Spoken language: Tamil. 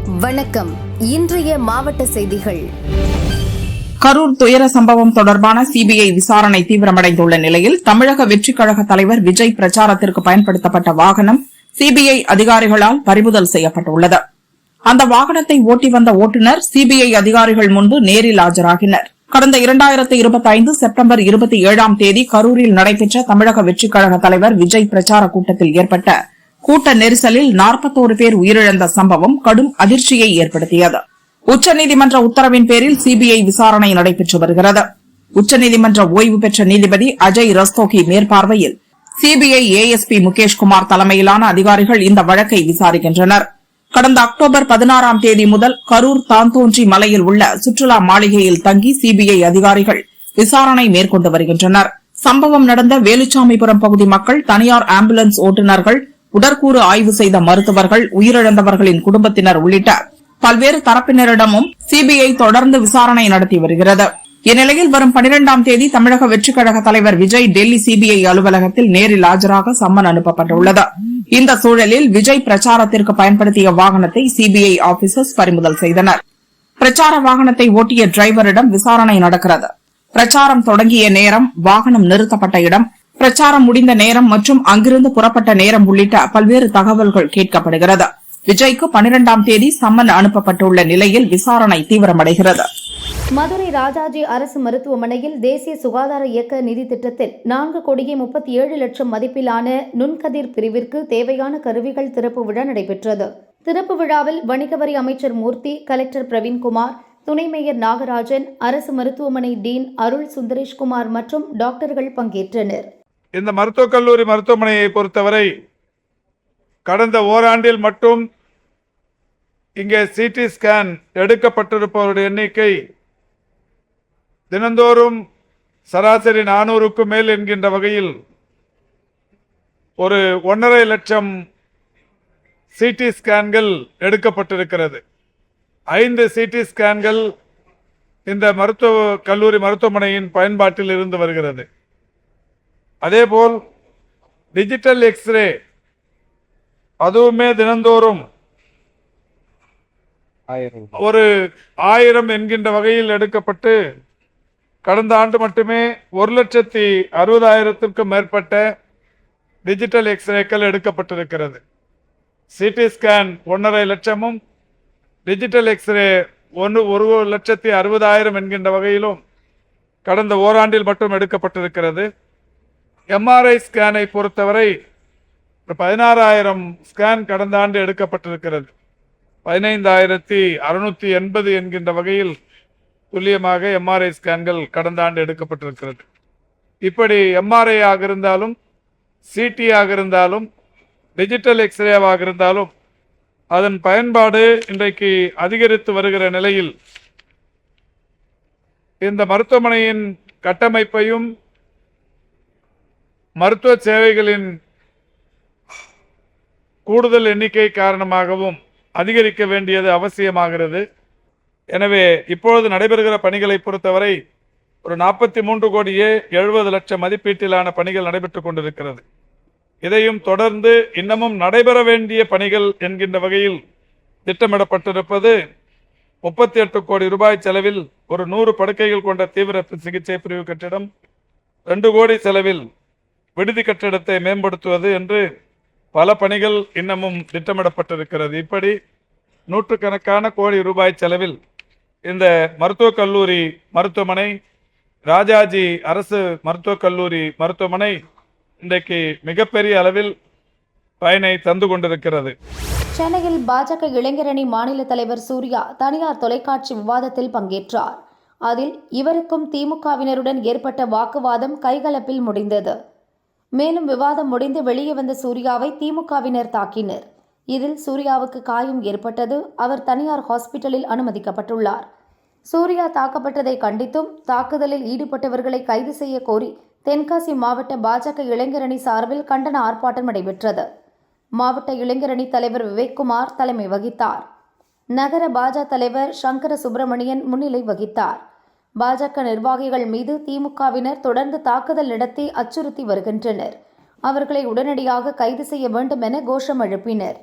வணக்கம். இன்றைய மாவட்ட செய்திகள். கரூர் துயர சம்பவம் தொடர்பான சிபிஐ விசாரணை தீவிரமடைந்துள்ள நிலையில் தமிழக வெற்றிக் கழக தலைவர் விஜய் பிரச்சாரத்திற்கு பயன்படுத்தப்பட்ட வாகனம் சிபிஐ அதிகாரிகளால் பறிமுதல் செய்யப்பட்டுள்ளது. அந்த வாகனத்தை ஓட்டி வந்த ஓட்டுநர் சிபிஐ அதிகாரிகள் முன்பு நேரில் ஆஜராகினர். கடந்த 2025 செப்டம்பர் 27ஆம் தேதி கரூரில் நடைபெற்ற தமிழக வெற்றிக் கழக தலைவர் விஜய் பிரச்சார கூட்டத்தில் ஏற்பட்ட கூட்ட நெரிசலில் 41 பேர் உயிரிழந்த சம்பவம் கடும் அதிர்ச்சியை ஏற்படுத்தியது. உச்சநீதிமன்ற உத்தரவின் பேரில் சிபிஐ விசாரணை நடைபெற்று வருகிறது. உச்சநீதிமன்ற ஓய்வு பெற்ற நீதிபதி அஜய் ரஸ்தோகி மேற்பார்வையில் சிபிஐ ஏஎஸ்பி முகேஷ்குமார் தலைமையிலான அதிகாரிகள் இந்த வழக்கை விசாரிக்கின்றனர். கடந்த அக்டோபர் 16ஆம் தேதி முதல் கரூர் தாந்தோன்றி மலையில் உள்ள சுற்றுலா மாளிகையில் தங்கி சிபிஐ அதிகாரிகள் விசாரணை மேற்கொண்டு வருகின்றனர். சம்பவம் நடந்த வேலுச்சாமிபுரம் பகுதி மக்கள், தனியார் ஆம்புலன்ஸ் ஓட்டுநர்கள், உடற்கூறு ஆய்வு செய்த மருத்துவர்கள், உயிரிழந்தவர்களின் குடும்பத்தினர் உள்ளிட்ட பல்வேறு தரப்பினரிடமும் சிபிஐ தொடர்ந்து விசாரணை நடத்தி வருகிறது. இந்நிலையில் வரும் 12ஆம் தேதி தமிழக வெற்றிக் கழக தலைவர் விஜய் டெல்லி சிபிஐ அலுவலகத்தில் நேரில் ஆஜராக சம்மன் அனுப்பப்பட்டுள்ளது. இந்த சூழலில் விஜய் பிரச்சாரத்திற்கு பயன்படுத்திய வாகனத்தை சிபிஐ ஆபீசர்ஸ் பறிமுதல் செய்தனர். பிரச்சார வாகனத்தை ஓட்டிய டிரைவரிடம் விசாரணை நடக்கிறது. பிரச்சாரம் தொடங்கிய நேரம், வாகனம் நிறுத்தப்பட்ட இடம், பிரச்சாரம் முடிந்த நேரம் மற்றும் அங்கிருந்து புறப்பட்ட நேரம் உள்ளிட்ட பல்வேறு தகவல்கள் கேட்கப்படுகிறது. விஜய்க்கு 12ஆம் தேதி சம்மன் அனுப்பப்பட்டுள்ள நிலையில் விசாரணை தீவிரமடைகிறது. மதுரை ராஜாஜி அரசு மருத்துவமனையில் தேசிய சுகாதார இயக்க நிதி திட்டத்தில் 4,37 லட்சம் மதிப்பிலான நுண்கதிர் பிரிவிற்கு தேவையான கருவிகள் திறப்பு விழா நடைபெற்றது. திறப்பு விழாவில் வணிக வரி அமைச்சர் மூர்த்தி, கலெக்டர் பிரவீன்குமார், துணை மேயர் நாகராஜன், அரசு மருத்துவமனை டீன் அருள் சுந்தரேஷ்குமார் மற்றும் டாக்டர்கள் பங்கேற்றனர். இந்த மருத்துவக் கல்லூரி மருத்துவமனையை பொறுத்தவரை கடந்த ஓராண்டில் மட்டும் இங்கே சிடி ஸ்கேன் எடுக்கப்பட்டிருப்பவருடைய எண்ணிக்கை தினந்தோறும் சராசரி 400க்கும் மேல் என்கின்ற வகையில் ஒரு 1.5 லட்சம் சிடி ஸ்கேன்கள் எடுக்கப்பட்டிருக்கிறது. 5 சிடி ஸ்கேன்கள் இந்த மருத்துவக் கல்லூரி மருத்துவமனையின் பயன்பாட்டில் இருந்து வருகிறது. அதேபோல் டிஜிட்டல் எக்ஸ்ரே அதுவுமே தினந்தோறும் ஒரு 1000 என்கின்ற வகையில் எடுக்கப்பட்டு கடந்த ஆண்டு மட்டுமே 1,60,60,000க்கும் மேற்பட்ட டிஜிட்டல் எக்ஸ்ரேக்கள் எடுக்கப்பட்டிருக்கிறது. சிடி ஸ்கேன் 1.5 லட்சமும் டிஜிட்டல் எக்ஸ்ரே 1,60,60,000 என்கின்ற வகையிலும் கடந்த ஓராண்டில் மட்டும் எடுக்கப்பட்டிருக்கிறது. எம்ஆர்ஐ ஸ்கேனை பொறுத்தவரை 16,000 ஸ்கேன் கடந்த ஆண்டு எடுக்கப்பட்டிருக்கிறது. 15,680 என்கின்ற வகையில் துல்லியமாக எம்ஆர்ஐ ஸ்கேன்கள் கடந்த ஆண்டு எடுக்கப்பட்டிருக்கிறது. இப்படி எம்ஆர்ஐ ஆக இருந்தாலும், சிடி ஆக இருந்தாலும், டிஜிட்டல் எக்ஸ்ரேவாக இருந்தாலும் அதன் பயன்பாடு இன்றைக்கு அதிகரித்து வருகிற நிலையில் இந்த மருத்துவமனையின் கட்டமைப்பையும் மருத்துவ சேவைகளின் கூடுதல் எண்ணிக்கை காரணமாகவும் அதிகரிக்க வேண்டியது அவசியமாகிறது. எனவே இப்பொழுது நடைபெறுகிற பணிகளை பொறுத்தவரை ஒரு 43,70,00,000 மதிப்பீட்டிலான பணிகள் நடைபெற்றுக் கொண்டிருக்கிறது. இதையும் தொடர்ந்து இன்னமும் நடைபெற வேண்டிய பணிகள் என்கின்ற வகையில் திட்டமிடப்பட்டிருப்பது 38 கோடி ரூபாய் செலவில் ஒரு 100 படுக்கைகள் கொண்ட தீவிர சிகிச்சை பிரிவு கட்டிடம், 2 கோடி செலவில் விடுதி கட்டிடத்தை மேம்படுத்துவது என்று பல பணிகள் இன்னமும் திட்டமிடப்பட்டிருக்கிறது. இப்படி நூற்றுக்கணக்கான கோடி ரூபாய் செலவில் இந்த மருத்துவக் கல்லூரி மருத்துவமனை, ராஜாஜி அரசு மருத்துவக் கல்லூரி மருத்துவமனை இன்றைக்கு மிகப்பெரிய அளவில் பயனை தந்து கொண்டிருக்கிறது. சென்னையில் பாஜக இளைஞரணி மாநில தலைவர் சூர்யா தனியார் தொலைக்காட்சி விவாதத்தில் பங்கேற்றார். அதில் இவருக்கும் திமுகவினருடன் ஏற்பட்ட வாக்குவாதம் கைகலப்பில் முடிந்தது. மேலும் விவாதம் முடிந்து வெளியே வந்த சூர்யாவை திமுகவினர் தாக்கினர். இதில் சூர்யாவுக்கு காயம் ஏற்பட்டது. அவர் தனியார் ஹாஸ்பிட்டலில் அனுமதிக்கப்பட்டுள்ளார். சூர்யா தாக்கப்பட்டதை கண்டித்தும் தாக்குதலில் ஈடுபட்டவர்களை கைது செய்ய கோரி தென்காசி மாவட்ட பாஜக இளைஞரணி சார்பில் கண்டன ஆர்ப்பாட்டம் நடைபெற்றது. மாவட்ட இளைஞரணி தலைவர் விவேக்குமார் தலைமை வகித்தார். நகர பாஜக தலைவர் சங்கர சுப்பிரமணியன் முன்னிலை வகித்தார். பாஜக நிர்வாகிகள் மீது திமுகவினர் தொடர்ந்து தாக்குதல் நடத்தி அச்சுறுத்தி வருகின்றனர். அவர்களை உடனடியாக கைது செய்ய வேண்டும் என கோஷம் எழுப்பினர்.